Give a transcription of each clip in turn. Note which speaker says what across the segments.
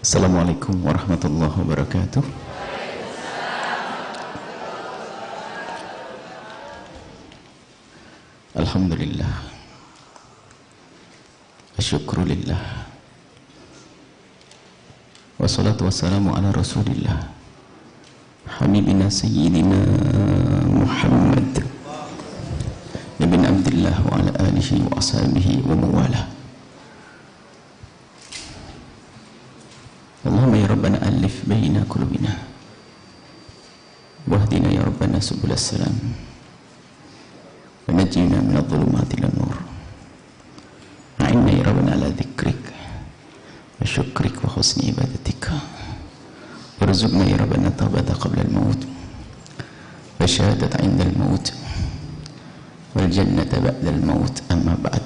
Speaker 1: Assalamualaikum warahmatullahi wabarakatuh. Alhamdulillah, asyukrulillah, wassalatu wassalamu ala rasulillah habibina sayyidina Muhammad ibn Abdillah wa ala alihi wa ashabihi wa mawalah. Allahumma ya Rabbana alif baina qulubina wahdina ya Rabbana subul salam wa najjina minadh dhulumati ilan nur. A'inna ya Rabbana ala dzikrik wa syukrik wa husni ibadatika. Warzuqna ya Rabbana taubata qabla al-maut wa syahadata 'inda al-maut wal jannata ba'da al-maut. Amma ba'd.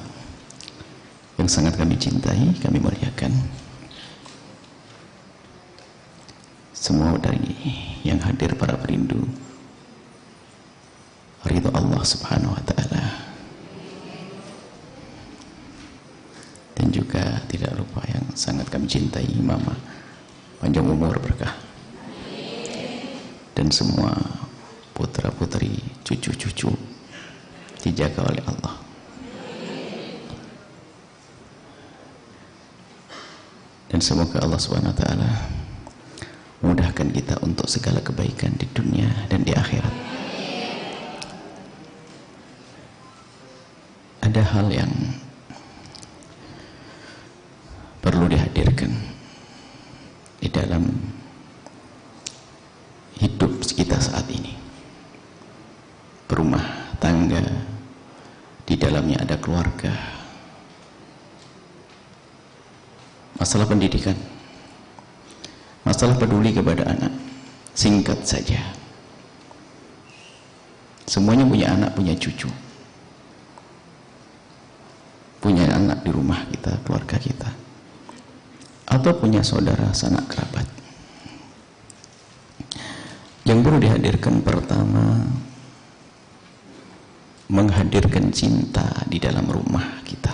Speaker 1: Yang sangat kami cintai, kami muliakan semua dari yang hadir, para perindu ridha Allah subhanahu wa ta'ala, dan juga tidak lupa yang sangat kami cintai mama, panjang umur berkah, dan semua putra putri, cucu-cucu dijaga oleh Allah. Dan semoga Allah subhanahu wa ta'ala mudahkan kita untuk segala kebaikan di dunia dan di akhirat. Ada hal yang perlu dihadirkan di dalam hidup kita saat ini. Berumah tangga, di dalamnya ada keluarga, masalah pendidikan, masalah peduli kepada anak. Singkat saja, semuanya punya anak, punya cucu, punya anak di rumah kita, keluarga kita, atau punya saudara sanak kerabat. Yang perlu dihadirkan pertama, menghadirkan cinta di dalam rumah kita.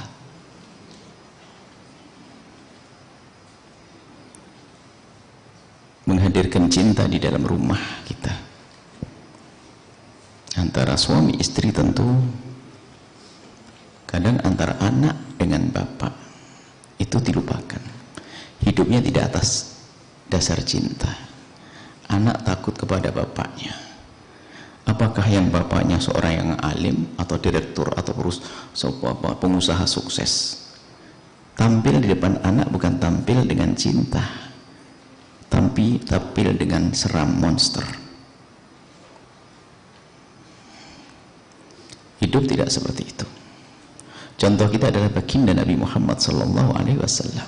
Speaker 1: Menghadirkan cinta di dalam rumah kita antara suami istri. Tentu kadang antara anak dengan bapak itu dilupakan. Hidupnya tidak atas dasar cinta. Anak takut kepada bapaknya. Apakah yang bapaknya seorang yang alim atau direktur atau pengusaha sukses, tampil di depan anak bukan tampil dengan cinta, tapi tampil dengan seram monster. Hidup tidak seperti itu. Contoh kita adalah baginda Nabi Muhammad sallallahu alaihi wasallam,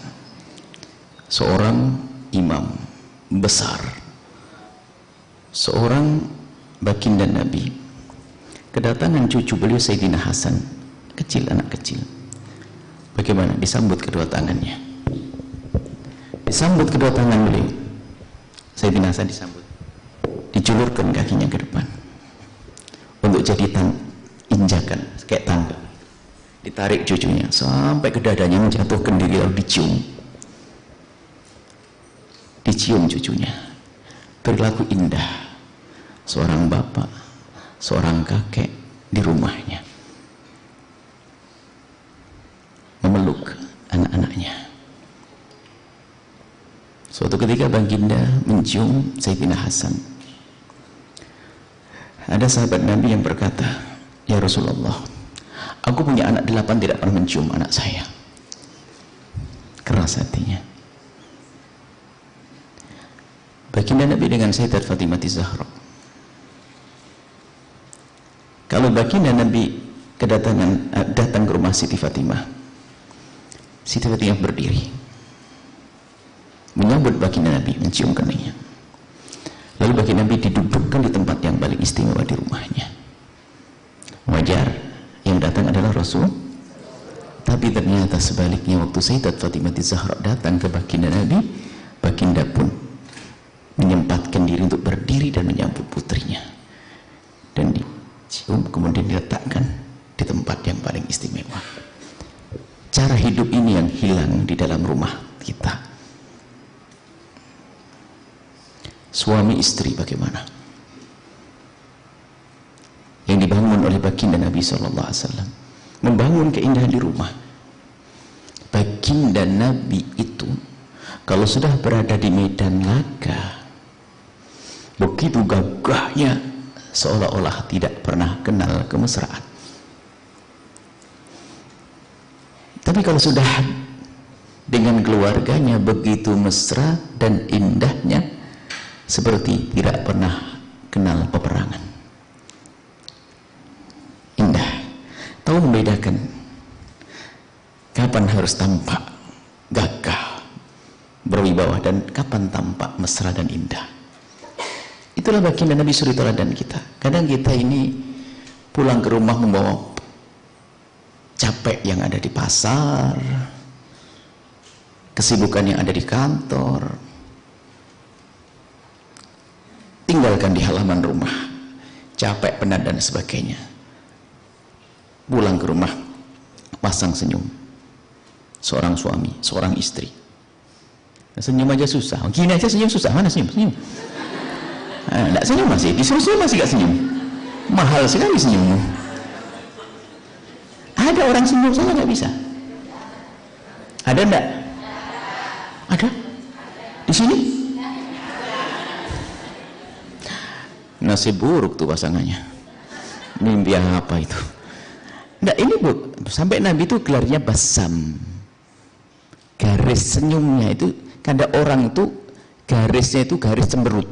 Speaker 1: seorang imam besar, seorang baginda Nabi. Kedatangan cucu beliau Sayyidina Hasan, kecil, anak kecil, bagaimana disambut kedua tangannya? Disambut kedua tangan beliau. Sayyidina Hasan disambut, dijulurkan kakinya ke depan untuk jadi injakan kayak tangga. Ditarik cucunya sampai ke dadanya, menjatuhkan diri, lalu dicium cucunya. Perilaku indah seorang bapak, seorang kakek di rumahnya, memeluk anak-anaknya. Suatu ketika baginda mencium Sayyidina Hasan. Ada sahabat Nabi yang berkata, "Ya Rasulullah, aku punya anak 8 tidak pernah mencium anak saya." Keras hatinya. Baginda Nabi dengan Sayyidat Fatimah Zahra. Kalau baginda Nabi datang ke rumah Siti Fatimah, Siti Fatimah berdiri menyambut baginda Nabi, mencium keningnya. Lalu baginda Nabi didudukkan di tempat yang paling istimewa di rumahnya. Wajar yang datang adalah Rasul, tapi ternyata sebaliknya, waktu Sayyidat Fatimah Zahra datang ke baginda Nabi, baginda pun menyempatkan diri untuk berdiri dan menyambut putrinya, dan dicium, kemudian diletakkan di tempat yang paling istimewa. Cara hidup ini yang hilang di dalam rumah kita. suami istri bagaimana yang dibangun oleh baginda Nabi SAW, membangun keindahan di rumah. Baginda Nabi itu kalau sudah berada di medan laga begitu gagahnya, seolah-olah tidak pernah kenal kemesraan. Tapi kalau sudah dengan keluarganya begitu mesra dan indahnya, seperti tidak pernah kenal peperangan. Indah. Tahu membedakan kapan harus tampak gagah, berwibawa, dan kapan tampak mesra dan indah. Itulah baginda Nabi suri teladan kita. Kadang kita ini pulang ke rumah membawa capek yang ada di pasar, kesibukan yang ada di kantor, tinggalkan di halaman rumah, capek, penat dan sebagainya. Pulang ke rumah pasang senyum, seorang suami, seorang istri. Senyum aja susah, gini aja senyum susah. Mana senyum? Senyum. Enggak senyum masih, disuruh masih gak senyum. Mahal sekali senyummu. Ada orang senyum saja gak bisa. Ada enggak? Ada? Di sini? Nasib buruk tuh pasangannya. Mimpi apa itu? Enggak, ini Bu, sampai Nabi itu gelarnya basam. Garis senyumnya itu, kada orang tuh garisnya itu garis cemberut.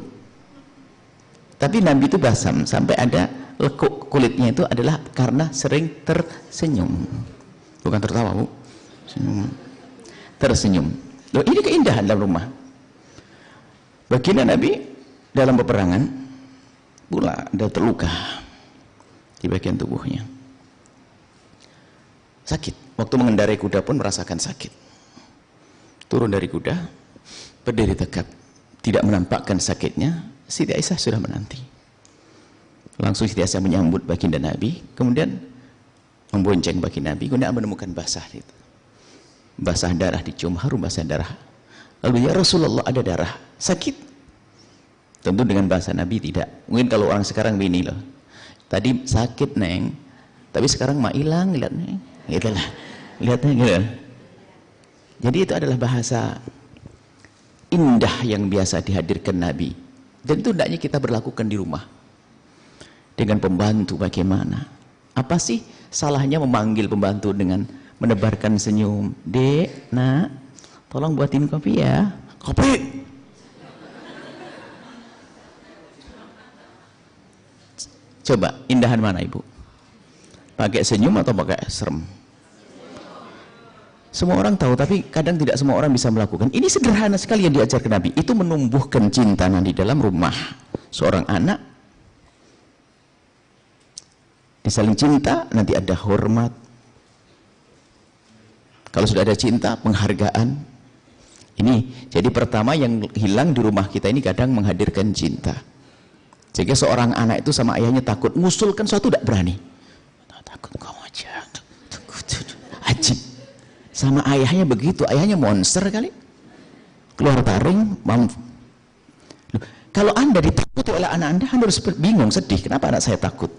Speaker 1: Tapi Nabi itu basam, sampai ada lekuk kulitnya itu adalah karena sering tersenyum. Bukan tertawa, Bu. Senyum. Tersenyum. Loh, ini keindahan dalam rumah. Baginda Nabi dalam peperangan pula ada terluka di bagian tubuhnya. Sakit. Waktu mengendarai kuda pun merasakan sakit. Turun dari kuda, berdiri tegak, tidak menampakkan sakitnya. Siti Aisyah sudah menanti. Langsung Siti Aisyah menyambut baginda Nabi, kemudian membonceng baginda Nabi, kemudian menemukan basah itu. Basah darah, dicium harum basah darah. Lalu, ya Rasulullah, ada darah, sakit? Tentu dengan bahasa Nabi tidak. Mungkin kalau orang sekarang begini loh, tadi sakit neng, tapi sekarang mah hilang, lihat neng, gitulah, lihatnya gitu. Jadi itu adalah bahasa indah yang biasa dihadirkan Nabi. Dan itu hendaknya kita berlakukan di rumah. Dengan pembantu bagaimana? Apa sih salahnya memanggil pembantu dengan menebarkan senyum? Dek, nak, tolong buatin kopi ya. Kopi! Coba, indahan mana ibu? Pakai senyum atau pakai serem? Semua orang tahu, tapi kadang tidak semua orang bisa melakukan. Ini sederhana sekali yang diajarkan Nabi. Itu menumbuhkan cinta nanti dalam rumah. Seorang anak disaling cinta, nanti ada hormat. Kalau sudah ada cinta, penghargaan. Ini jadi pertama yang hilang di rumah kita ini kadang menghadirkan cinta. Sehingga seorang anak itu sama ayahnya takut, ngusulkan sesuatu tidak berani. Takut kamu aja. Ajib. Sama ayahnya begitu, ayahnya monster kali. Keluar taring, mampu. Kalau Anda ditakuti oleh anak Anda harus bingung, sedih. Kenapa anak saya takut?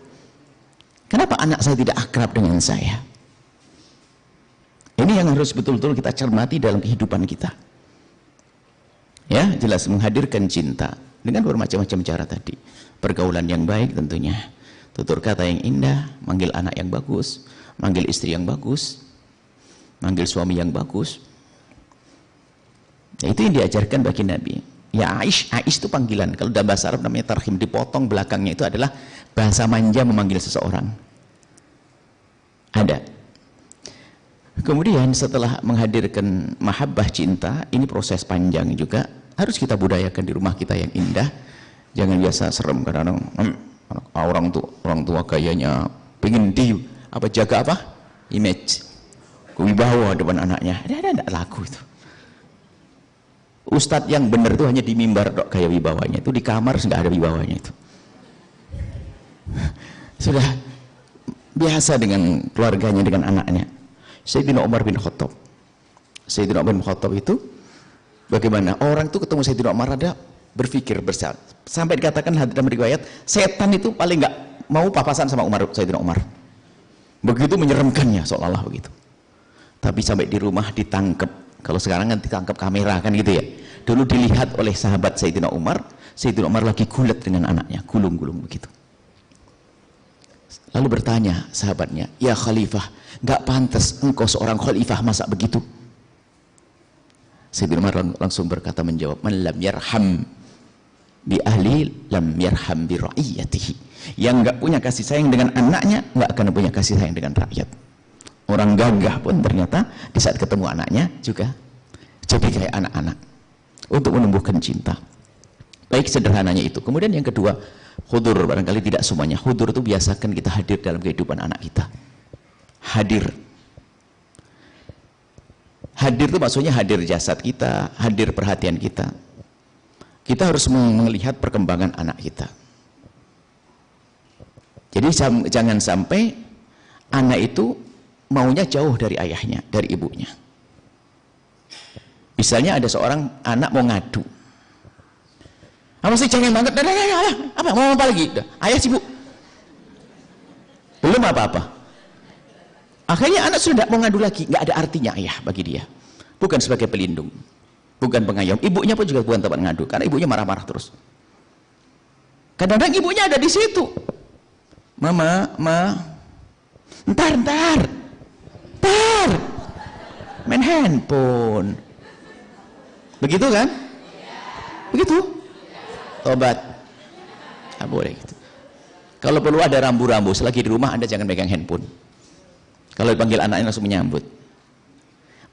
Speaker 1: Kenapa anak saya tidak akrab dengan saya? Ini yang harus betul-betul kita cermati dalam kehidupan kita. Ya, jelas menghadirkan cinta dengan bermacam-macam cara tadi. Pergaulan yang baik tentunya. Tutur kata yang indah, manggil anak yang bagus, manggil istri yang bagus, manggil suami yang bagus. Nah, itu yang diajarkan bagi Nabi. Ya Aish, Aish itu panggilan. Kalau dalam bahasa Arab namanya tarhim, dipotong belakangnya itu adalah bahasa manja memanggil seseorang. Ada. Kemudian setelah menghadirkan mahabbah cinta, ini proses panjang juga. Harus kita budayakan di rumah kita yang indah. Jangan biasa serem kadang-kadang. Orang tua gayanya pengen jaga apa? Image. Wibawa depan anaknya. Ada laku itu. Ustadz yang benar itu hanya di mimbar dok kayak wibawanya, itu di kamar nggak ada wibawanya itu. Sudah biasa dengan keluarganya, dengan anaknya. Sayyidina Umar bin Khattab. Sayyidina Umar bin Khattab itu bagaimana? Orang itu ketemu Sayyidina Umar ada berpikir bersama. Sampai dikatakan dalam riwayat, setan itu paling nggak mau papasan sama Sayyidina Umar. Begitu menyeramkannya seolah-olah begitu. Tapi sampai di rumah ditangkap. Kalau sekarang kan ditangkap kamera kan gitu ya. Dulu dilihat oleh sahabat Sayyidina Umar lagi gulat dengan anaknya, gulung-gulung begitu. Lalu bertanya sahabatnya, ya Khalifah, nggak pantas engkau seorang khalifah masa begitu? Sayyidina Umar langsung berkata menjawab, man lam yarham bi ahli lam yarham bi ra'iyatihi. Yang nggak punya kasih sayang dengan anaknya nggak akan punya kasih sayang dengan rakyat. Orang gagah pun ternyata di saat ketemu anaknya juga jadi kayak anak-anak untuk menumbuhkan cinta. Baik, sederhananya itu. Kemudian yang kedua, hudur. Barangkali tidak semuanya. Hudur itu biasakan kita hadir dalam kehidupan anak kita. Hadir. Hadir itu maksudnya hadir jasad kita, hadir perhatian kita. Kita harus melihat perkembangan anak kita. Jadi jangan sampai anak itu maunya jauh dari ayahnya, dari ibunya. Misalnya ada seorang anak mau ngadu. Apa sih cengeng banget? Apa mau apa lagi? Ayah sibuk. Belum apa-apa. Akhirnya anak sudah mau ngadu lagi, nggak ada artinya ayah bagi dia. Bukan sebagai pelindung, bukan pengayom. Ibunya pun juga bukan tempat ngadu, karena ibunya marah-marah terus. Kadang-kadang ibunya ada di situ. Mama, ntar, main handphone. Begitu kan? Begitu. Tobat. Nggak boleh gitu. Kalau perlu ada rambu-rambu, selagi di rumah Anda jangan pegang handphone. Kalau dipanggil anaknya langsung menyambut.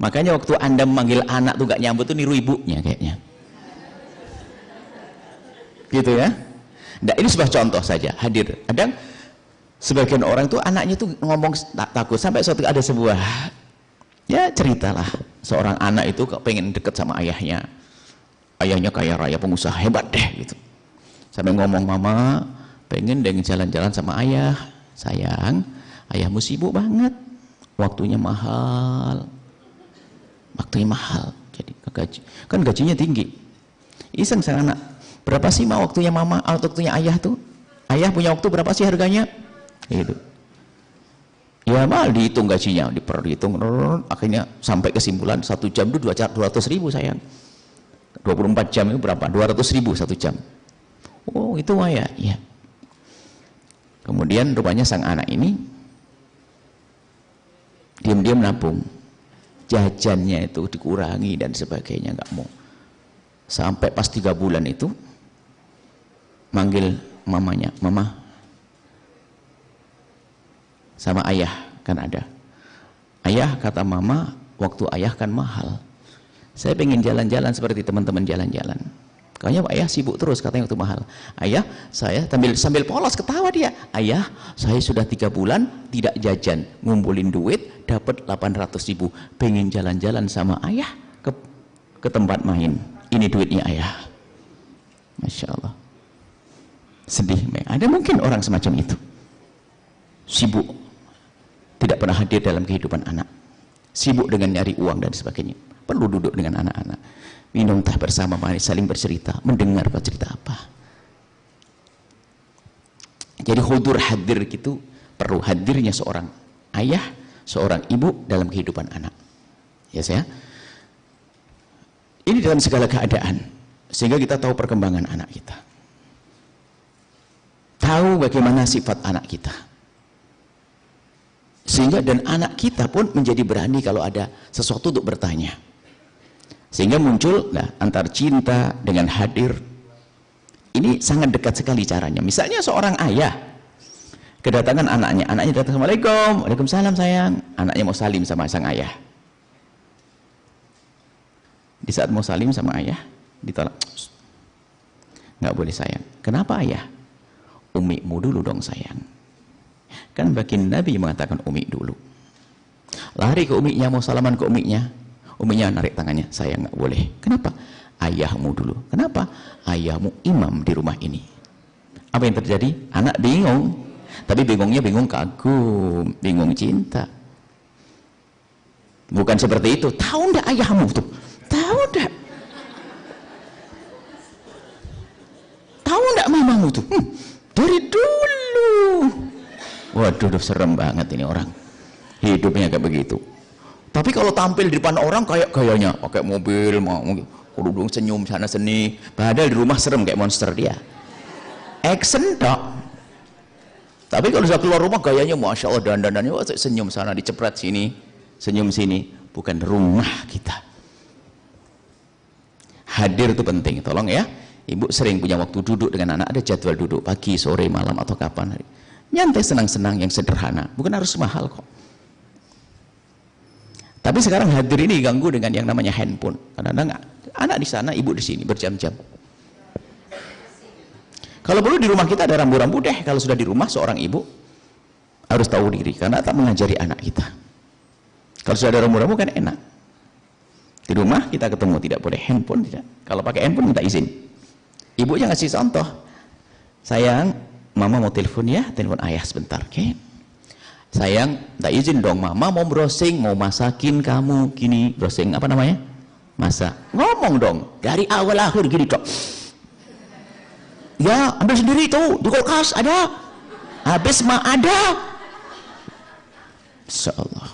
Speaker 1: Makanya waktu Anda memanggil anak tuh gak nyambut tuh niru ibunya kayaknya. Gitu ya. Nah, ini sebuah contoh saja, hadir. Kadang sebagian orang tuh anaknya tuh ngomong takut sampai suatu ada sebuah ya ceritalah seorang anak itu pengen deket sama ayahnya. Ayahnya kaya raya pengusaha hebat deh gitu. Sampai ngomong, mama pengen deh jalan-jalan sama ayah. Sayang, ayahmu sibuk banget, waktunya mahal. Jadi kan gajinya tinggi. Iseng sang anak, berapa sih waktunya mama, waktunya ayah tuh? Ayah punya waktu berapa sih harganya? Gitu. Ya mal dihitung gajinya, diperhitung, akhirnya sampai kesimpulan 1 jam itu 200.000 sayang. 24 jam itu berapa? 200.000 1 jam. Oh itu ya. Ya. Kemudian rupanya sang anak ini diam-diam nabung, jajannya itu dikurangi dan sebagainya, nggak mau. Sampai pas 3 bulan itu manggil mamanya, mama sama ayah kan ada. Ayah, kata mama, waktu ayah kan mahal. Saya pengen jalan-jalan seperti teman-teman jalan-jalan. Kayaknya ayah sibuk terus katanya waktu mahal. Ayah, saya sambil polos ketawa dia. Ayah, saya sudah 3 bulan tidak jajan, ngumpulin duit, dapat 800.000. Pengen jalan-jalan sama ayah ke tempat main. Ini duitnya ayah. Masya Allah. Sedih. Ada mungkin orang semacam itu. Sibuk. Tidak pernah hadir dalam kehidupan anak. Sibuk dengan nyari uang dan sebagainya. Perlu duduk dengan anak-anak, minum teh bersama, saling bercerita, mendengar cerita apa. Jadi hudur, hadir gitu, perlu hadirnya seorang ayah, seorang ibu dalam kehidupan anak. Ya saya. Ini dalam segala keadaan, sehingga kita tahu perkembangan anak kita, tahu bagaimana sifat anak kita, sehingga dan anak kita pun menjadi berani kalau ada sesuatu untuk bertanya. Sehingga muncul antar cinta dengan hadir. Ini sangat dekat sekali caranya. Misalnya seorang ayah kedatangan anaknya datang, Assalamualaikum, Waalaikumsalam sayang. Anaknya mau salim sama sang ayah. Di saat mau salim sama ayah ditolak, nggak boleh sayang. Kenapa ayah? Umimu dulu dong sayang. Kan baginda Nabi mengatakan umi dulu. Lari ke uminya, mau salaman ke uminya. Uminya narik tangannya, saya nggak boleh. Kenapa? Ayahmu dulu. Kenapa? Ayahmu imam di rumah ini. Apa yang terjadi? Anak bingung. Tapi bingungnya bingung kagum, bingung cinta. Bukan seperti itu. Tahu ndak ayahmu tuh? Tahu ndak? kamu tuh? Dari dulu. Waduh, serem banget ini orang. Hidupnya kayak begitu. Tapi kalau tampil di depan orang kayak gayanya, pakai mobil, mau kerudung senyum sana sini. Padahal di rumah serem kayak monster dia. Action dok. Tapi kalau sudah keluar rumah gayanya masya Allah, dandanannya senyum sana, dicepret sini, senyum sini. Bukan rumah kita. Hadir itu penting, tolong ya. Ibu sering punya waktu duduk dengan anak, ada jadwal duduk pagi, sore, malam atau kapan. Nyantai senang-senang yang sederhana, bukan harus mahal kok. Tapi sekarang hadir ini diganggu dengan yang namanya handphone. Kadang-kadang anak di sana, ibu di sini berjam-jam. Kalau perlu di rumah kita ada rambu-rambu deh. Kalau sudah di rumah seorang ibu harus tahu diri karena tak mengajari anak kita. Kalau sudah ada rambu-rambu kan enak. Di rumah kita ketemu tidak boleh handphone, tidak. Kalau pakai handphone minta izin. Ibunya ngasih contoh. Sayang, mama mau telepon ya, telepon ayah sebentar, oke? Sayang, tak izin dong, mama mau browsing, mau masakin kamu gini, browsing apa namanya? Masak. Ngomong dong, dari awal akhir gini dok. Ya, ambil sendiri tuh, di kulkas ada. Habis mah ada. Insyaallah.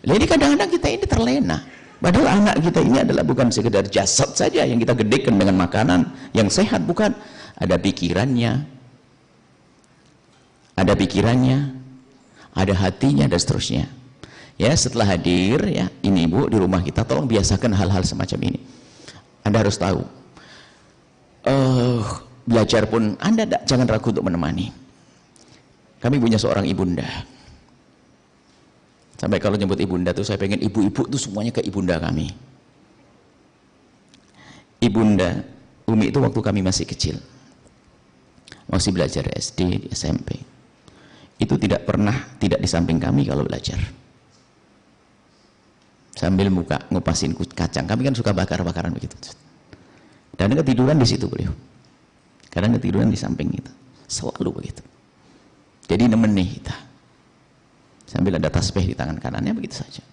Speaker 1: Jadi kadang-kadang kita ini terlena. Padahal anak kita ini adalah bukan sekedar jasad saja yang kita gedekan dengan makanan yang sehat, bukan. Ada pikirannya. Ada pikirannya. Ada hatinya dan seterusnya. Ya, setelah hadir ya, ini ibu di rumah kita tolong biasakan hal-hal semacam ini. Anda harus tahu. Belajar pun Anda jangan ragu untuk menemani. Kami punya seorang ibunda. Sampai kalau nyebut ibunda tuh saya pengen ibu-ibu tuh semuanya ke ibunda kami. Ibunda Umi itu waktu kami masih kecil. Masih belajar SD, di SMP. Itu tidak pernah tidak di samping kami kalau belajar. Sambil ngupasin kacang, kami kan suka bakar-bakaran begitu. Dan ketiduran di situ beliau. Kadang ketiduran di samping kita. Selalu begitu. Jadi nemenin kita. Sambil ada tasbih di tangan kanannya begitu saja.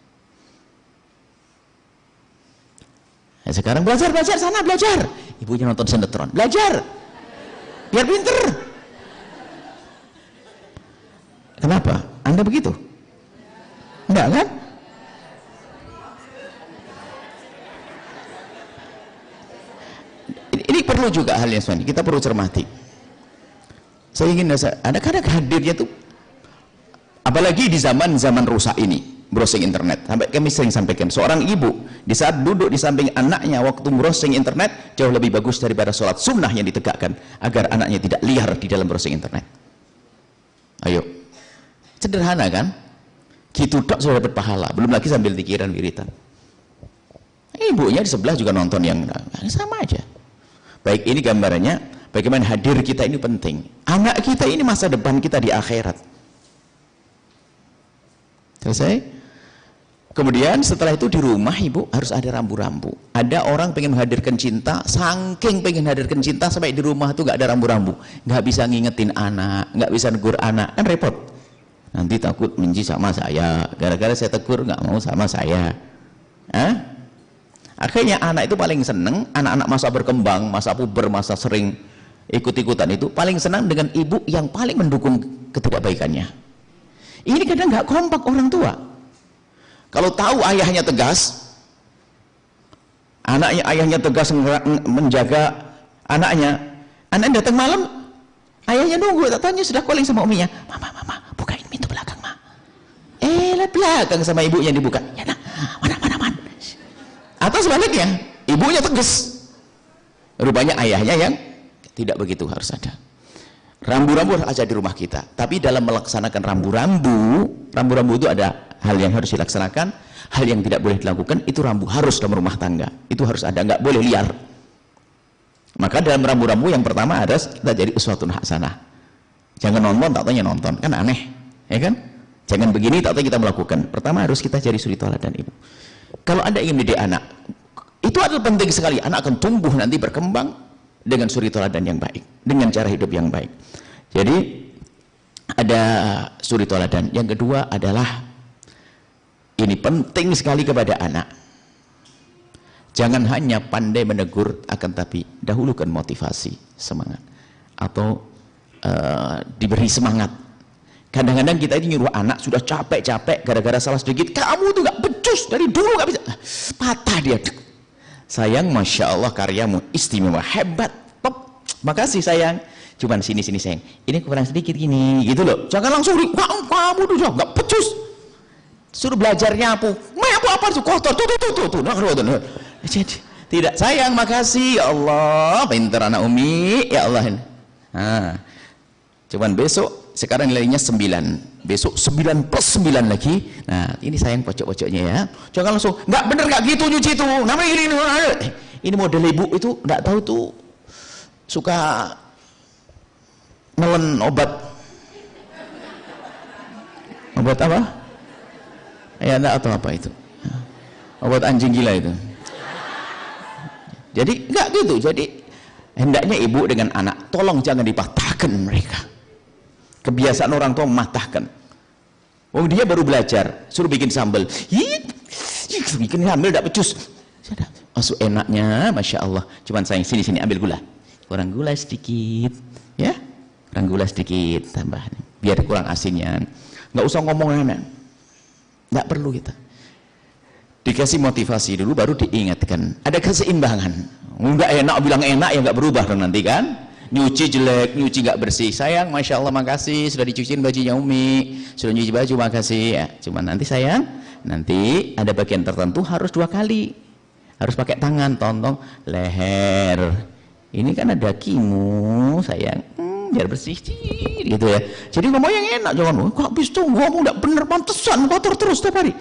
Speaker 1: Nah, sekarang belajar sana belajar. Ibunya nonton sinetron, belajar. Biar pinter. Kenapa? Anda begitu? Enggak kan? Ini perlu juga hal yang seperti ini. Kita perlu cermati. Saya ingin ada kadang hadirnya tuh, apalagi di zaman rusak ini, browsing internet. Sampai kami sering sampaikan, seorang ibu di saat duduk di samping anaknya waktu browsing internet jauh lebih bagus daripada sholat sunnah yang ditegakkan agar anaknya tidak liar di dalam browsing internet. Ayo. Sederhana kan? Gitu dok sudah dapat pahala, belum lagi sambil pikiran wiritan. Ibunya di sebelah juga nonton yang sama aja. Baik, ini gambarannya bagaimana hadir kita ini penting. Anak kita ini masa depan kita di akhirat. Selesai? Kemudian setelah itu di rumah ibu harus ada rambu-rambu. Ada orang pengen menghadirkan cinta, saking pengen menghadirkan cinta sampai di rumah tuh gak ada rambu-rambu, nggak bisa ngingetin anak, nggak bisa negur anak, kan repot. Nanti takut benci sama saya gara-gara saya tegur nggak mau sama saya. Akhirnya anak itu paling seneng, anak-anak masa berkembang, masa puber, masa sering ikut-ikutan itu paling senang dengan ibu yang paling mendukung ketidakbaikannya. Ini kadang nggak kompak orang tua. Kalau tahu ayahnya tegas, ayahnya tegas menjaga anaknya datang malam, ayahnya nunggu, tak tanya sudah calling sama uminya, mama bukain pintu belakang ma. Belakang sama ibunya dibuka, ya nak, mana. Atau sebaliknya, ibunya tegas, rupanya ayahnya yang tidak begitu. Harus ada rambu-rambu aja di rumah kita. Tapi dalam melaksanakan rambu-rambu itu ada hal yang harus dilaksanakan, hal yang tidak boleh dilakukan. Itu rambu harus dalam rumah tangga, itu harus ada, nggak boleh liar. Maka dalam rambu-rambu yang pertama ada kita jadi uswatun hasanah. Jangan nonton tak tanya nonton, kan aneh, ya kan? Jangan begini tak tanya kita melakukan. Pertama harus kita jadi suri tauladan ibu. Kalau Anda ingin mendidik anak, itu adalah penting sekali. Anak akan tumbuh nanti berkembang dengan suri tauladan yang baik, dengan cara hidup yang baik. Jadi ada suri tauladan. Yang kedua adalah ini penting sekali kepada anak. Jangan hanya pandai menegur, akan tapi dahulukan motivasi, semangat. Atau diberi semangat. Kadang-kadang kita ini nyuruh anak sudah capek-capek gara-gara salah sedikit, kamu tuh gak becus dari dulu gak bisa, patah dia. Sayang, masya Allah karyamu istimewa, hebat, top, makasih sayang. Cuman sini sayang, ini kurang sedikit gini, gitu loh. Jangan langsung kamu tuh gak becus. Suruh belajar nyapu, nyapu apa tuh kotor, tuh. Jadi tidak, sayang, makasih, ya Allah, pintar anak Umi, ya Allah. Nah, cuman besok sekarang nilainya 9, besok 9 plus 9 lagi. Nah ini sayang pojok-pojoknya ya, jangan langsung nggak bener nggak gitu nyuci tuh namanya ini model ibu itu nggak tahu tuh suka nelen obat apa ya enggak, atau apa itu obat anjing gila itu. Jadi nggak gitu, jadi hendaknya ibu dengan anak tolong jangan dipatahkan mereka. Kebiasaan orang tua mematahkan. Oh dia baru belajar, suruh bikin sambal, bikin sambal tidak becus, masuk enaknya, masya Allah. Cuman sayang sini ambil gula, kurang gula sedikit, ya, kurang gula sedikit, tambah, biar kurang asinnya. Nggak usah ngomong enak, nggak perlu kita. Dikasih motivasi dulu, baru diingatkan. Ada keseimbangan. Nggak enak bilang enak ya nggak berubah dong nanti kan. Nyuci jelek, nyuci nggak bersih, sayang, masya Allah makasih sudah dicuciin bajunya Umi, sudah nyuci baju, makasih ya. Cuman nanti sayang, nanti ada bagian tertentu harus 2 kali, harus pakai tangan, tonton leher, ini kan ada kimu sayang, biar bersih gitu ya. Jadi ngomong yang enak, jangan kok habis tuh ngomong nggak bener, pantesan kotor terus setiap hari.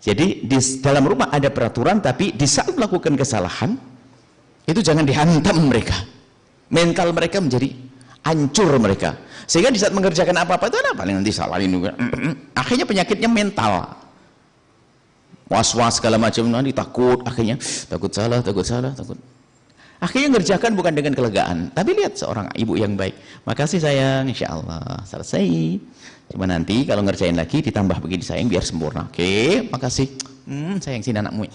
Speaker 1: Jadi di dalam rumah ada peraturan, tapi di saat melakukan kesalahan itu jangan dihantam mereka. Mental mereka menjadi hancur mereka, sehingga di saat mengerjakan apa-apa itu ada paling nanti salahin juga. Akhirnya penyakitnya mental, was-was segala macam, nanti takut, akhirnya takut salah. Akhirnya ngerjakan bukan dengan kelegaan, tapi lihat seorang ibu yang baik, makasih sayang, insya Allah selesai. Cuma nanti kalau ngerjain lagi ditambah begini sayang biar sempurna. Oke, makasih, sayang sini anakmu.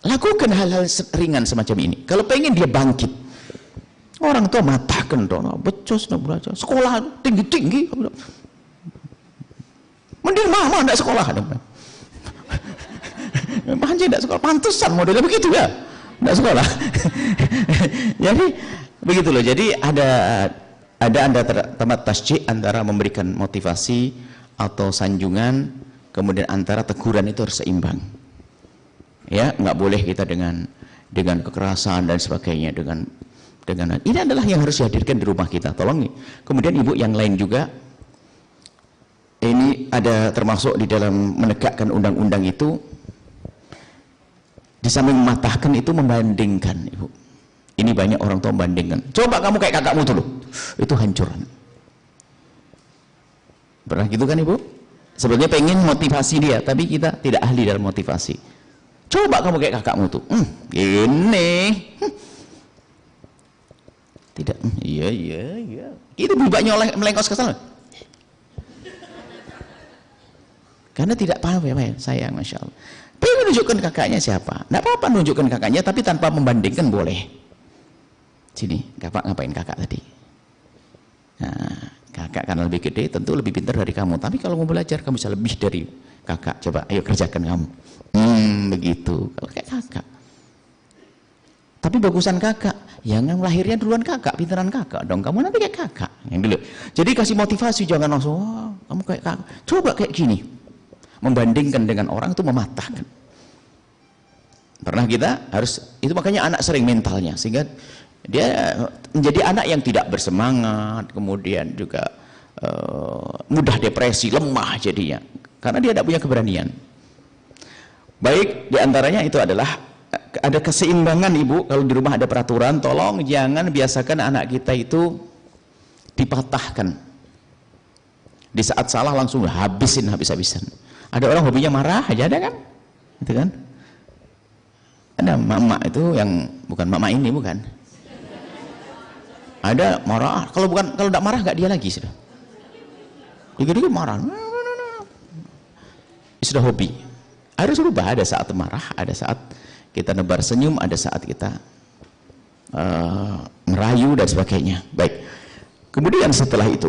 Speaker 1: Lakukan hal-hal ringan semacam ini. Kalau pengen dia bangkit, orang tua matahkan dong, becus nak belajar, sekolah tinggi, mending mama tidak sekolah, manja tidak sekolah, pantesan modelnya begitu ya, tidak sekolah. Jadi begitu loh. Jadi ada tempat tasjih antara memberikan motivasi atau sanjungan, kemudian antara teguran itu harus seimbang. Ya, nggak boleh kita dengan kekerasan dan sebagainya, dengan ini adalah yang harus dihadirkan di rumah kita. Tolong nih. Kemudian ibu yang lain juga, ini ada termasuk di dalam menegakkan undang-undang itu, di samping mematahkan itu membandingkan, ibu. Ini banyak orang tua membandingkan. Coba kamu kayak kakakmu dulu, itu hancur. Pernah gitu kan ibu? Sebenarnya pengen motivasi dia, tapi kita tidak ahli dalam motivasi. Coba kamu kayak kakakmu tuh, gini, tidak, iya, itu bubaknya melengkos ke sana, karena tidak paham ya, sayang, masya Allah. Pengen menunjukkan kakaknya siapa, tidak apa-apa menunjukkan kakaknya, tapi tanpa membandingkan boleh. Sini, kakak ngapain kakak tadi? Nah, kakak karena lebih gede, tentu lebih pintar dari kamu, tapi kalau mau belajar kamu bisa lebih dari kakak. Coba, ayo kerjakan kamu. Begitu kalau kayak kakak. Tapi bagusan kakak, yang lahirnya duluan kakak, pintaran kakak dong, kamu nanti kayak kakak yang dulu. Jadi kasih motivasi, jangan langsung kamu kayak kakak, coba kayak gini. Membandingkan dengan orang itu mematahkan. Pernah kita harus itu, makanya anak sering mentalnya, sehingga dia menjadi anak yang tidak bersemangat, kemudian juga mudah depresi, lemah jadinya, karena dia tidak punya keberanian. Baik, diantaranya itu adalah ada keseimbangan ibu. Kalau di rumah ada peraturan, tolong jangan biasakan anak kita itu dipatahkan. Di saat salah langsung habis-habisan. Ada orang hobinya marah aja, ada kan? Itu kan? Ada mama itu yang bukan mama ini, bukan. Ada marah, kalau tidak marah nggak dia lagi sudah. Dikit-dikit marah. Sudah hobi. Harus berubah, ada saat marah, ada saat kita nebar senyum, ada saat kita merayu dan sebagainya. Baik. Kemudian setelah itu,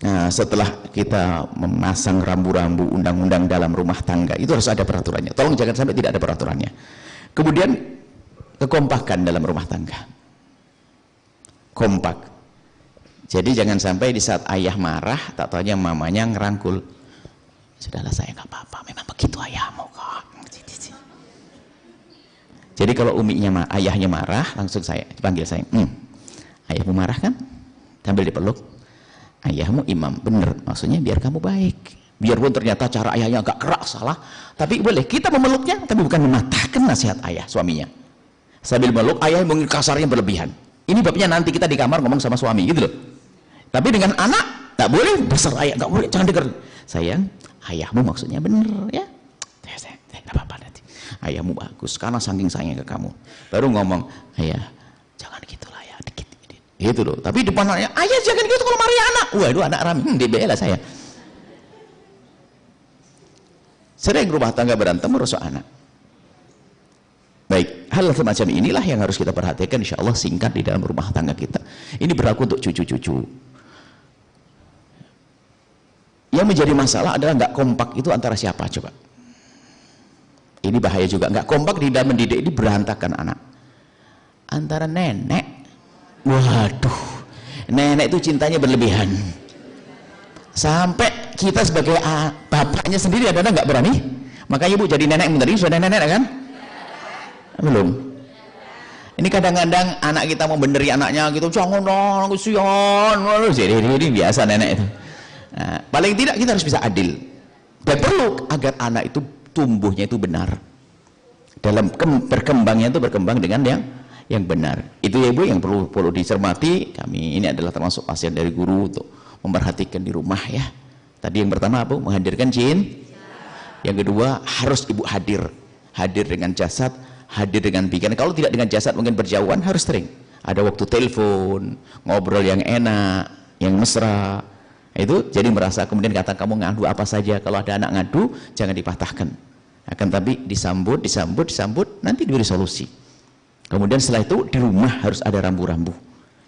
Speaker 1: nah, setelah kita memasang rambu-rambu undang-undang dalam rumah tangga, itu harus ada peraturannya. Tolong jangan sampai tidak ada peraturannya. Kemudian kekompakan dalam rumah tangga. Kompak. Jadi jangan sampai di saat ayah marah, tak taunya mamanya ngerangkul. Sudahlah saya nggak apa-apa, memang begitu ayahmu kok. Jadi kalau ayahnya marah, langsung saya panggil saya, ayahmu marah kan? Sambil dipeluk, ayahmu imam, bener, maksudnya biar kamu baik. Biarpun ternyata cara ayahnya agak keras, salah, tapi boleh kita memeluknya, tapi bukan mematahkan nasihat ayah suaminya. Sambil meluk, ayah mungkin kasarnya berlebihan. Ini babnya nanti kita di kamar ngomong sama suami, gitu loh. Tapi dengan anak, tak boleh besar ayah, tak boleh, jangan dengar. Sayang, ayahmu maksudnya bener ya. Tidak apa-apa nanti. Ayahmu bagus karena saking sayangnya ke kamu. Baru ngomong, ayah jangan gitulah ya, dikit gitu loh. Tapi depan ayah jangan gitu kalau mari anak. Waduh, anak rame, dibela saya. Sering rumah tangga berantem merusak anak. Baik, hal semacam inilah yang harus kita perhatikan, insya Allah singkat di dalam rumah tangga kita. Ini berlaku untuk cucu-cucu. Yang menjadi masalah adalah nggak kompak itu antara siapa coba? Ini bahaya juga, nggak kompak di dalam mendidik, ini berantakan anak. Antara nenek, waduh, nenek itu cintanya berlebihan. Sampai kita sebagai bapaknya sendiri ada nggak berani? Makanya ibu jadi nenek bentar ini sudah nenek kan? Belum. Ini kadang-kadang anak kita mau beneri anaknya gitu, jangan dong, kesian. Jadi biasa nenek itu. Nah, paling tidak kita harus bisa adil. Dan perlu agar anak itu tumbuhnya itu benar. Dalam berkembangnya itu berkembang dengan yang benar. Itu ya ibu yang perlu dicermati. Kami ini adalah termasuk pasien dari guru untuk memperhatikan di rumah ya. Tadi yang pertama apa? Menghadirkan jin. Yang kedua harus ibu hadir dengan jasad, hadir dengan pikiran. Kalau tidak dengan jasad mungkin berjauhan, harus sering ada waktu telepon, ngobrol yang enak, yang mesra. Itu jadi merasa kemudian kata kamu ngadu apa saja, kalau ada anak ngadu jangan dipatahkan, akan tapi disambut nanti diberi solusi. Kemudian setelah itu di rumah harus ada rambu-rambu.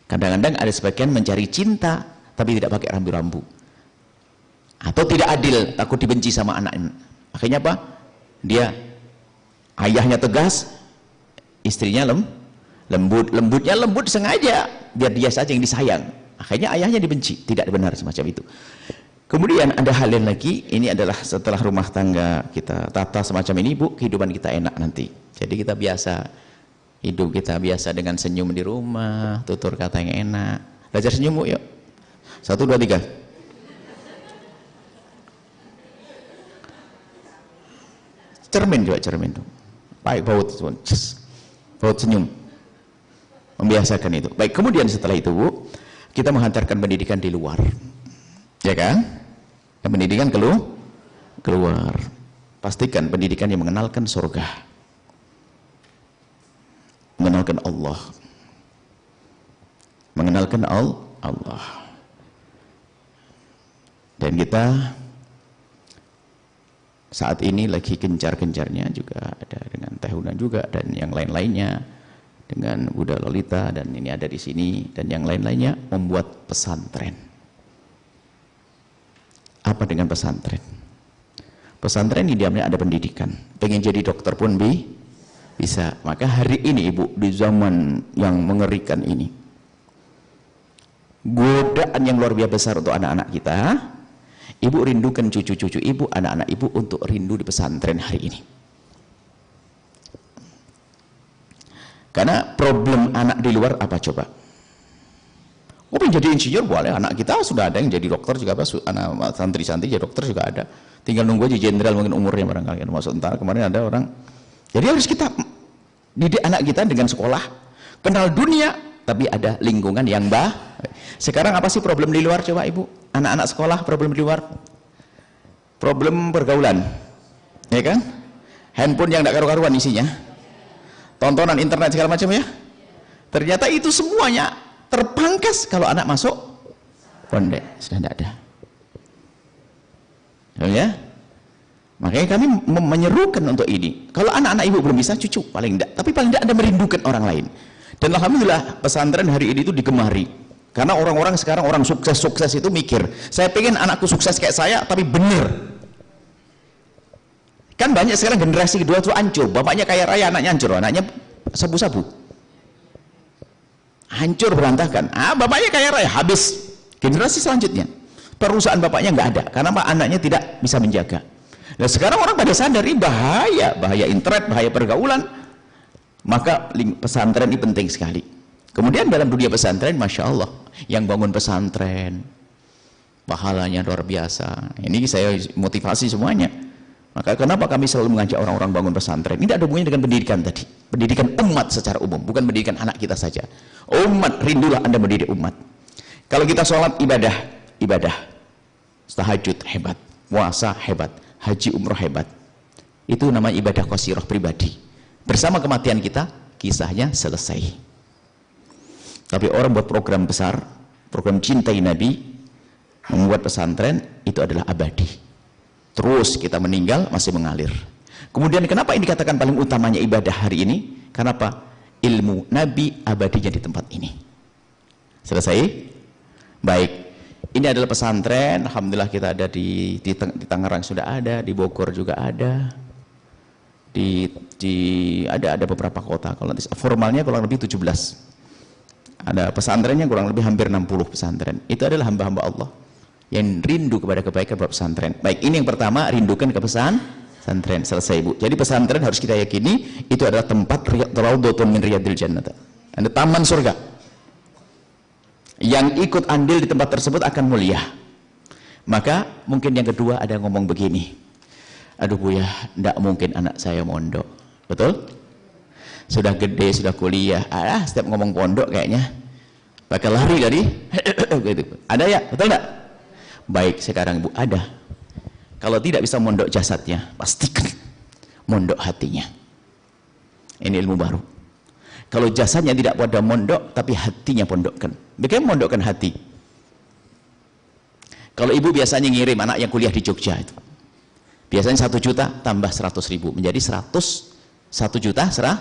Speaker 1: Kadang-kadang ada sebagian mencari cinta tapi tidak pakai rambu-rambu, atau tidak adil, takut dibenci sama anak. Akhirnya apa? Dia ayahnya tegas, istrinya lembut sengaja biar dia saja yang disayang. Akhirnya ayahnya dibenci, tidak benar semacam itu. Kemudian ada hal lain lagi, ini adalah setelah rumah tangga kita tata semacam ini, Bu, kehidupan kita enak nanti. Jadi kita biasa, hidup kita biasa dengan senyum di rumah, tutur kata yang enak. Belajar senyum, Bu, yuk. 1, 2, 3. Cermin juga, cermin tuh. Baik, baut senyum. Membiasakan itu. Baik, kemudian setelah itu, Bu, kita menghantarkan pendidikan di luar, ya kan? Pendidikan keluar. Pastikan pendidikan yang mengenalkan surga, mengenalkan Allah, mengenalkan Allah. Dan kita saat ini lagi gencar-gencarnya juga ada dengan Tehunan juga dan yang lain-lainnya, dengan Buddha Lolita, dan ini ada di sini dan yang lain-lainnya, membuat pesantren. Apa dengan pesantren? Pesantren ini diamnya ada pendidikan. Pengen jadi dokter pun bisa. Maka hari ini Ibu, di zaman yang mengerikan ini, godaan yang luar biasa besar untuk anak-anak kita, Ibu rindukan cucu-cucu Ibu, anak-anak Ibu untuk rindu di pesantren hari ini. Karena problem anak di luar apa coba? Oh, jadi insinyur boleh, anak kita sudah ada yang jadi dokter juga, apa? Anak santri-santri jadi dokter juga ada. Tinggal nunggu aja jenderal mungkin umurnya barangkali. Masuk tentara kemarin ada orang. Jadi harus kita didik anak kita dengan sekolah, kenal dunia, tapi ada lingkungan yang Sekarang apa sih problem di luar coba Ibu? Anak-anak sekolah problem di luar, problem pergaulan, ya kan? Handphone yang tidak karu-karuan isinya, tontonan internet segala macam ya. Ternyata itu semuanya terpangkas kalau anak masuk pondok, sudah tidak ada. Ya? Makanya kami menyerukan untuk ini. Kalau anak-anak Ibu belum bisa, cucu paling tidak, tapi paling tidak Anda merindukan orang lain. Dan alhamdulillah pesantren hari ini itu digemari. Karena orang-orang sekarang orang sukses-sukses itu mikir, saya pengen anakku sukses kayak saya tapi bener. Kan banyak sekarang generasi kedua itu hancur, bapaknya kaya raya, anaknya hancur, anaknya sabu-sabu. Hancur berantakan. Bapaknya kaya raya, habis. Generasi selanjutnya perusahaan bapaknya nggak ada karena anaknya tidak bisa menjaga. Nah sekarang orang pada sadar ini bahaya internet, bahaya pergaulan, maka pesantren ini penting sekali. Kemudian dalam dunia pesantren, masya Allah, yang bangun pesantren pahalanya luar biasa. Ini saya motivasi semuanya. Maka kenapa kami selalu mengajak orang-orang bangun pesantren? Ini tidak ada hubungannya dengan pendidikan tadi, pendidikan umat secara umum, bukan pendidikan anak kita saja. Umat, rindulah Anda mendidik umat. Kalau kita sholat ibadah, tahajud hebat, puasa hebat, haji umroh hebat, itu namanya ibadah qasirah pribadi. Bersama kematian kita, kisahnya selesai. Tapi orang buat program besar, program cintai Nabi, membuat pesantren, itu adalah abadi. Terus kita meninggal masih mengalir. Kemudian kenapa ini dikatakan paling utamanya ibadah hari ini? Kenapa? Ilmu Nabi abadinya di tempat ini. Selesai? Baik, ini adalah pesantren. Alhamdulillah kita ada di Tangerang sudah ada, di Bogor juga ada, ada beberapa kota. Kalau nanti formalnya kurang lebih 17. Ada pesantrennya kurang lebih hampir 60 pesantren. Itu adalah hamba-hamba Allah yang rindu kepada kebaikan buat pesantren. Baik, ini yang pertama, rindukan ke pesantren. Selesai Bu. Jadi pesantren harus kita yakini itu adalah tempat raudhatun min riyadil jannah. Ada taman surga. Yang ikut andil di tempat tersebut akan mulia. Maka mungkin yang kedua ada yang ngomong begini, aduh Bu ya, tidak mungkin anak saya mondok. Betul? Sudah gede, sudah kuliah, setiap ngomong pondok kayaknya bakal lari dari gitu. Ada ya? Betul nggak? Baik, sekarang Bu ada. Kalau tidak bisa mondok jasadnya, pastikan mondok hatinya. Ini ilmu baru. Kalau jasadnya tidak pada mondok, tapi hatinya pondokkan. Bagaimana mondokkan hati? Kalau ibu biasanya ngirim anak yang kuliah di Jogja itu, biasanya 1 juta tambah 100.000 menjadi 1 juta serah.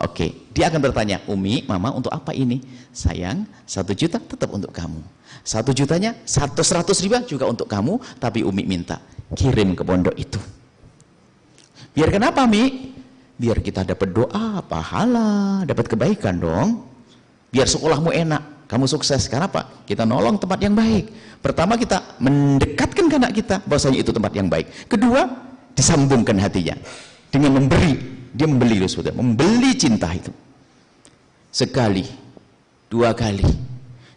Speaker 1: Oke, dia akan bertanya, Umi, Mama untuk apa ini? Sayang, 1 juta tetap untuk kamu. 1 jutanya 100.000 juga untuk kamu, tapi Umi minta kirim ke pondok itu. Biar kenapa, Mi? Biar kita dapat doa, pahala, dapat kebaikan dong. Biar sekolahmu enak, kamu sukses. Karena apa? Kita nolong tempat yang baik. Pertama, kita mendekatkan ke anak kita bahwasanya itu tempat yang baik. Kedua, disambungkan hatinya dengan memberi. Dia membeli sudah, membeli cinta itu. Sekali, 2 kali,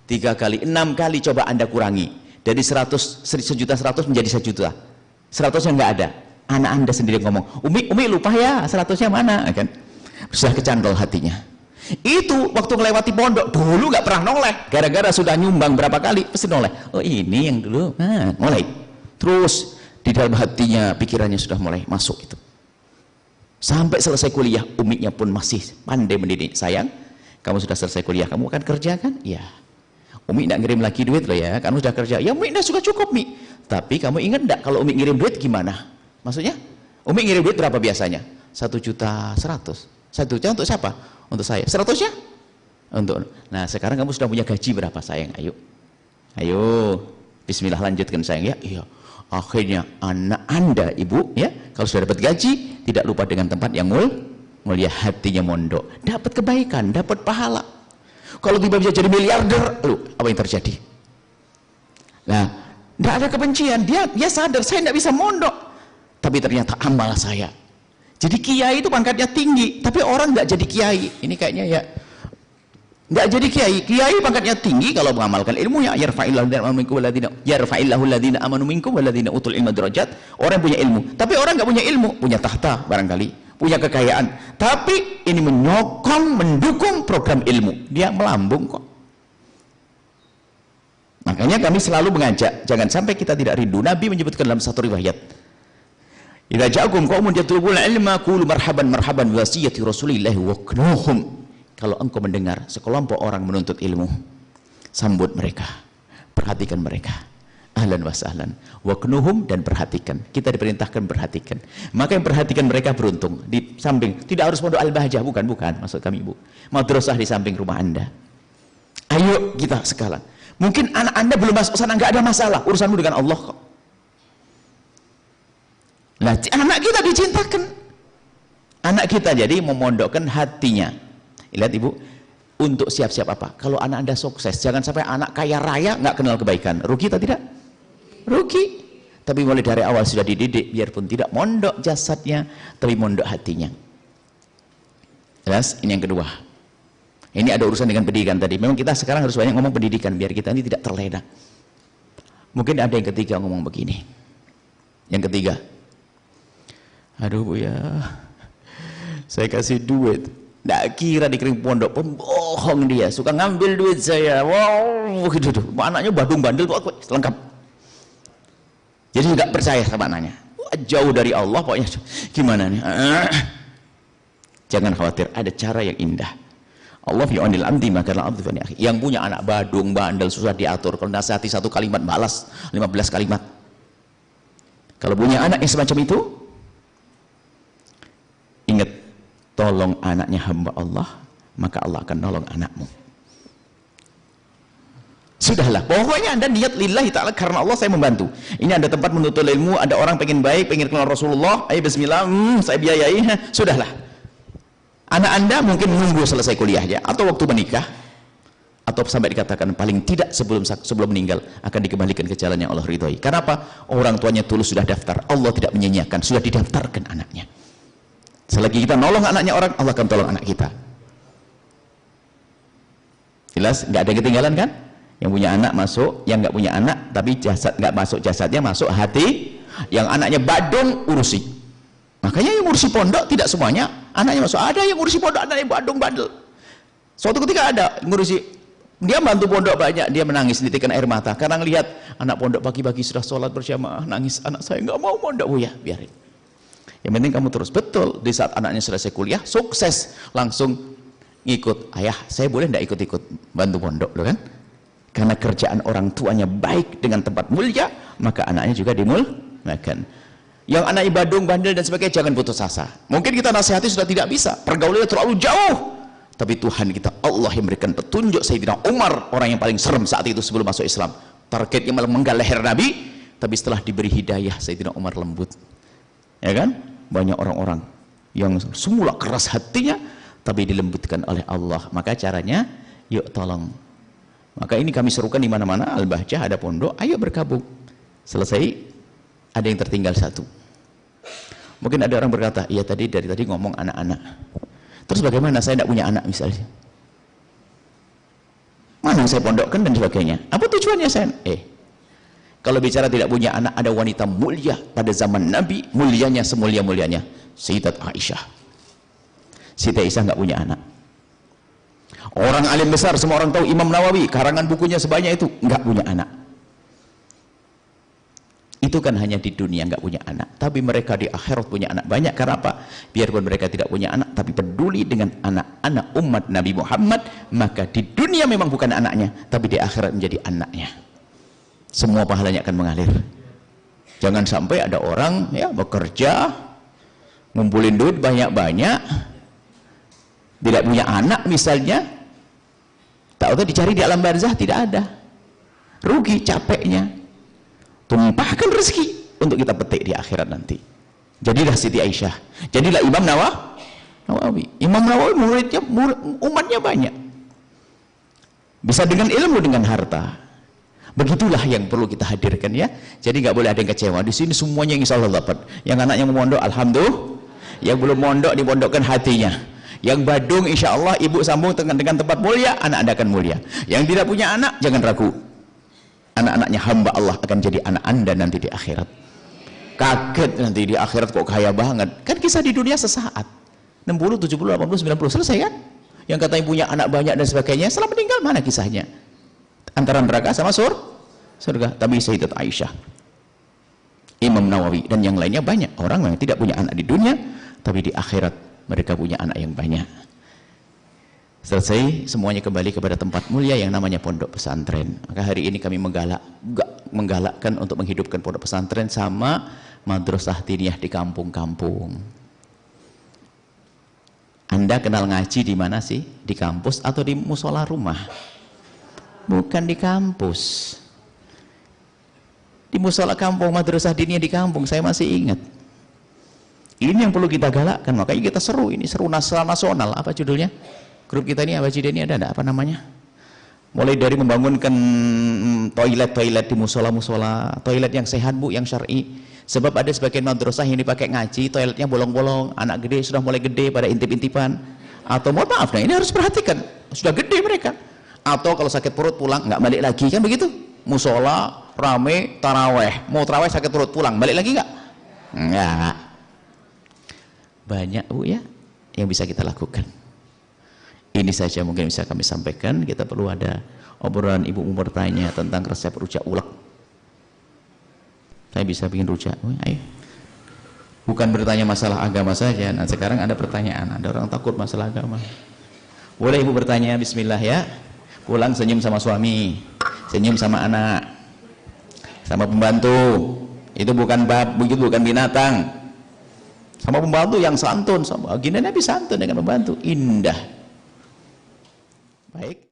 Speaker 1: 3 kali, 6 kali coba Anda kurangi. Dari 1.100.000 menjadi 1 juta. 100-nya nggak ada. Anak Anda sendiri ngomong, Umi lupa ya 100-nya mana, kan? Sudah kecantol hatinya. Itu waktu melewati pondok dulu nggak pernah noleh, gara-gara sudah nyumbang berapa kali pasti noleh. Oh ini yang dulu, mulai. Terus di dalam hatinya, pikirannya sudah mulai masuk itu. Sampai selesai kuliah, Uminya pun masih pandai mendidik. Sayang, kamu sudah selesai kuliah, kamu akan kerja kan? Iya. Umi tidak ngirim lagi duit loh ya, kamu sudah kerja. Ya Umi sudah cukup Mi. Tapi kamu ingat tidak kalau Umi ngirim duit gimana? Maksudnya, Umi ngirim duit berapa biasanya? 1.100.000. 1 juta untuk siapa? Untuk saya. 100-nya? Untuk. Nah, sekarang kamu sudah punya gaji berapa sayang? Ayo. Bismillah lanjutkan sayang ya. Iya. Akhirnya anak Anda, Ibu, ya, kalau sudah dapat gaji, tidak lupa dengan tempat yang mulia, hatinya mondok. Dapat kebaikan, dapat pahala. Kalau tiba bisa jadi miliarder, apa yang terjadi? Nah, tidak ada kebencian. Dia sadar saya tidak bisa mondok. Tapi ternyata amal saya. Jadi kiai itu pangkatnya tinggi, tapi orang nggak jadi kiai. Ini kayaknya ya nggak jadi kiai. Kiai pangkatnya tinggi kalau mengamalkan ilmunya. Yarfa'illahu alladhina amanu minkum walladhina utul ilma darajat. Orang yang punya ilmu. Tapi orang nggak punya ilmu, punya tahta barangkali, punya kekayaan. Tapi ini menyokong, mendukung program ilmu. Dia melambung kok. Makanya kami selalu mengajak, jangan sampai kita tidak rindu. Nabi menyebutkan dalam satu riwayat, idza ja'akum qaumun yatlubuna ilma qulu marhaban marhaban bi wasiyati Rasulillah wa knuhum. Kalau engkau mendengar sekelompok orang menuntut ilmu, sambut mereka, perhatikan mereka. ahlan wa sahlan. Waknuhum, dan perhatikan. Kita diperintahkan perhatikan. Maka yang perhatikan mereka beruntung. Di samping, tidak harus pondok Al-Bahjah, bukan maksud kami Ibu. Madrasah di samping rumah Anda. Ayo kita sekarang. Mungkin anak Anda belum masuk sana, nggak ada masalah. Urusanmu dengan Allah kok. Nah, anak kita dicintakan. Anak kita jadi memondokkan hatinya. Lihat Ibu, untuk siap-siap apa? Kalau anak Anda sukses, jangan sampai anak kaya raya nggak kenal kebaikan. Rugi atau tidak? Rugi. Tapi mulai dari awal sudah dididik, biarpun tidak mondok jasadnya, tapi mondok hatinya. Jelas? Ini yang kedua. Ini ada urusan dengan pendidikan tadi. Memang kita sekarang harus banyak ngomong pendidikan, biar kita ini tidak terlena. Mungkin ada yang ketiga ngomong begini. Yang ketiga, aduh Bu ya, saya kasih duit, nggak kira dikirim pondok, pembohong dia, suka ngambil duit saya. Wow, gitu tuh. Anaknya badung bandel tuh lengkap. Jadi nggak percaya sama anaknya. Jauh dari Allah pokoknya. Gimana nih? Jangan khawatir, ada cara yang indah. Allah fi'anil amdi maka la abdu fani akhi. Yang punya anak badung bandel susah diatur. Kalau nasihati satu kalimat balas 15 kalimat. Kalau punya anak yang semacam itu, ingat, tolong anaknya hamba Allah, maka Allah akan nolong anakmu. Sudahlah, pokoknya Anda niat lillahi ta'ala, karena Allah saya membantu. Ini ada tempat menuntut ilmu, ada orang pengen baik, pengen kenal Rasulullah, ayo bismillah, saya biayai, sudahlah. Anak Anda mungkin menunggu selesai kuliahnya, atau waktu menikah, atau sampai dikatakan paling tidak sebelum meninggal akan dikembalikan ke jalan yang Allah ridhoi. Karena apa? Orang tuanya tulus sudah daftar, Allah tidak menyanyiakan, sudah didaftarkan anaknya. Selagi kita nolong anaknya orang, Allah akan tolong anak kita. Jelas? Nggak ada yang ketinggalan kan? Yang punya anak masuk, yang nggak punya anak tapi jasad nggak masuk jasadnya, masuk hati. Yang anaknya badung urusi. Makanya yang urusi pondok tidak semuanya anaknya masuk. Ada yang urusi pondok anaknya badung bandel. Suatu ketika ada ngurusi, dia bantu pondok banyak, dia menangis nitikan air mata karena ngelihat anak pondok pagi-pagi sudah sholat berjamaah, nangis, anak saya nggak mau pondok. Bu ya, biarin. Yang penting kamu terus. Betul, di saat anaknya selesai kuliah sukses, langsung ngikut. Ayah, saya boleh nggak ikut-ikut bantu pondok, loh kan? Karena kerjaan orang tuanya baik dengan tempat mulia, maka anaknya juga dimuliakan. Yang anaknya badung, bandel dan sebagainya, jangan putus asa. Mungkin kita nasihati sudah tidak bisa, pergaulannya terlalu jauh. Tapi Tuhan kita, Allah yang memberikan petunjuk. Sayyidina Umar, orang yang paling serem saat itu sebelum masuk Islam. Targetnya malah menggal leher Nabi, tapi setelah diberi hidayah, Sayyidina Umar lembut. Ya kan? Banyak orang-orang yang semula keras hatinya, tapi dilembutkan oleh Allah. Maka caranya, yuk tolong. Maka ini kami serukan di mana-mana, Al-Bahjah ada pondok, ayo bergabung. Selesai, ada yang tertinggal satu. Mungkin ada orang berkata, iya dari tadi ngomong anak-anak. Terus bagaimana saya tidak punya anak misalnya? Mana yang saya pondokkan dan sebagainya? Apa tujuannya saya? Kalau bicara tidak punya anak, ada wanita mulia pada zaman Nabi, mulianya semulia-mulianya, Sayyidat Aisyah. Sayyidat Aisyah nggak punya anak. Orang alim besar, semua orang tahu, Imam Nawawi, karangan bukunya sebanyak itu, nggak punya anak. Itu kan hanya di dunia nggak punya anak, tapi mereka di akhirat punya anak banyak. Karena apa? Biarpun mereka tidak punya anak, tapi peduli dengan anak-anak umat Nabi Muhammad, maka di dunia memang bukan anaknya, tapi di akhirat menjadi anaknya. Semua pahalanya akan mengalir. Jangan sampai ada orang ya bekerja, ngumpulin duit banyak-banyak, tidak punya anak misalnya, tahu-tahu dicari di alam barzah tidak ada, rugi capeknya. Tumpahkan rezeki untuk kita petik di akhirat nanti. Jadilah Siti Aisyah, jadilah Imam Nawawi. Imam Nawawi umatnya banyak, bisa dengan ilmu, dengan harta. Begitulah yang perlu kita hadirkan ya. Jadi nggak boleh ada yang kecewa. Di sini semuanya insya Allah dapat. Yang anaknya mau mondok, alhamdulillah. Yang belum mondok, dipondokkan hatinya. Yang badung, insya Allah ibu sambung dengan tempat mulia, anak Anda akan mulia. Yang tidak punya anak, jangan ragu. Anak-anaknya hamba Allah akan jadi anak Anda nanti di akhirat. Kaget nanti di akhirat kok kaya banget. Kan kisah di dunia sesaat. 60, 70, 80, 90 selesai kan? Yang katanya punya anak banyak dan sebagainya, setelah meninggal mana kisahnya? Antara neraka sama surga. Tapi Sayyidat Aisyah, Imam Nawawi dan yang lainnya banyak orang yang tidak punya anak di dunia, tapi di akhirat mereka punya anak yang banyak. Selesai, semuanya kembali kepada tempat mulia yang namanya pondok pesantren. Maka hari ini kami menggalakkan untuk menghidupkan pondok pesantren sama madrasah diniyah di kampung-kampung. Anda kenal ngaji di mana sih? Di kampus atau di musola rumah? Bukan di kampus. Di musola kampung, madrasah diniyah di kampung, saya masih ingat. Ini yang perlu kita galakkan, makanya kita seru, ini seru nasional. Apa judulnya? Grup kita ini apa sih, ini ada apa namanya? Mulai dari membangunkan toilet di musola-musola, toilet yang sehat Bu, yang syar'i. Sebab ada sebagian madrasah yang dipakai ngaji, toiletnya bolong-bolong, anak gede sudah mulai gede pada intip-intipan. Atau mohon maaf, nah ini harus perhatikan, sudah gede mereka. Atau kalau sakit perut pulang nggak balik lagi, kan begitu? Musola rame taraweh, mau taraweh sakit perut pulang, balik lagi nggak? Nggak. Banyak Bu ya yang bisa kita lakukan. Ini saja mungkin bisa kami sampaikan. Kita perlu ada obrolan, ibu mau bertanya tentang resep rujak ulek. Saya bisa bikin rujak. Ayo. Bukan bertanya masalah agama saja. Nah sekarang ada pertanyaan, ada orang takut masalah agama. Boleh ibu bertanya, bismillah ya. Pulang senyum sama suami, senyum sama anak, sama pembantu. Itu bukan bukan binatang. Sama pembantu yang santun, sama gini Nabi santun dengan pembantu, indah. Baik.